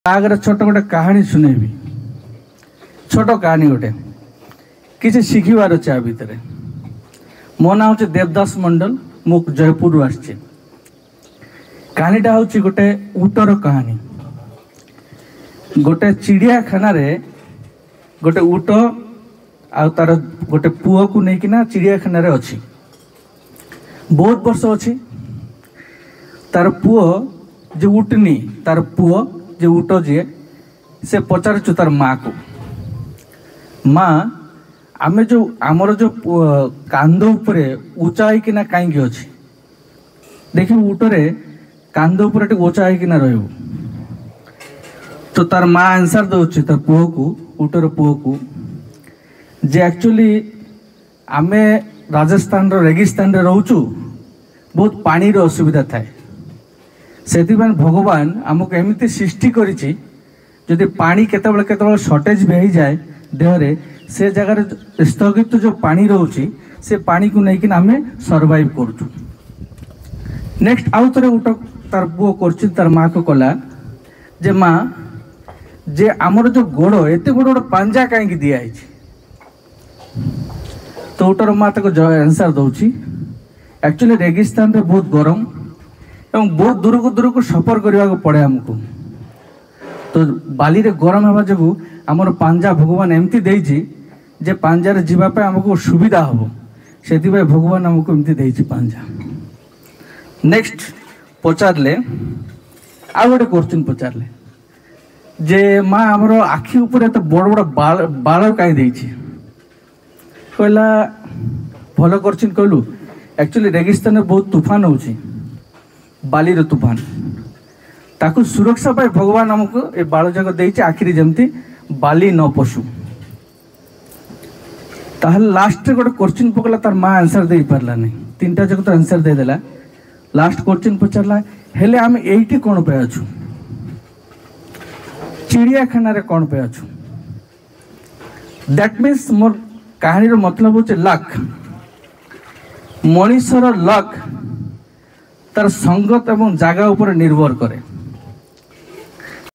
आगे छोट गोटे कहानी शुणेबी छोट कहानी गोटे किसी शिखिबार अच्छे आ भितर मो ना हूँ देवदास मंडल मु जयपुर आसी कहानीटा हूँ गोटे ऊटर कहानी। गोटे चिड़ियाखाना रे गोटे ऊट आ तार गोटे पुओ को लेकिना चिड़ियाखाना रे अच्छी बहुत वर्ष अच्छी तार पुओ जो उठनी तार पुओ जे उठ जी से पचारु तार माँ को माँ आम जो आमर जो कांध उपरे उचा होना कहीं अच्छी देखिए उटरे कांध उपर उचा होना रही तो तार माँ आंसर दौर तार पुओ को उटर पुओ को जे एक्चुअली आमे राजस्थान रेगिस्तान रोचु बहुत पानी रो असुविधा थाए से भगवान आमको एमती सृष्टि करिछि जदि पानी केतबेले शॉर्टेज भी हो जाए देहरे से जगार स्थगित जो पानी रोची से पानी को लेकिन आम सर्वाइव करूँ। नेक्स्ट आउ थे उठ तार पुओ कर तार माँ को कला जे माँ जे आमर जो गोड़ एत गोटे पांजा कहीं दिखाई तो उटर माँ तक आंसर दौची एक्चुअली रेगिस्तान रे बहुत गरम एवं बहुत दूर को सफर करने को पड़े आमको तो बाली रे गरम होगा जो आमर पांजा भगवान एमती देइछि जे पांजार जीवापे आमको सुविधा हम से भगवान आमको एमती देइछि पांजा। नेक्स्ट पचारे आ गोटे क्वेश्चन पचारे जे माँ आमर आखि ऊपर तो बड़ बड़ बाल कहीं देइछि कहला भल क्वेश्चन कहलु एक्चुअली रेगिस्तान में बहुत तूफान होछि बाली रो तूफान ताकू सुरक्षा पाई भगवान हमको ए बाल जाक देइछि आखिरी जमती बाली न पशु ताहले लास्ट गोटे क्वेश्चन पकला तार माँ आंसर दे पारला नहीं तीनटा जक तो आंसर दे देला लास्ट क्वेश्चन पचारला हेले आम एइटी कोन पे अछु चिड़ियाखाना रे कोन पे अछु दैट मीन्स मोर कहानी रो मतलब होचे लक मनीषर लक तार संगत एवं जगह ऊपर निर्भर करे।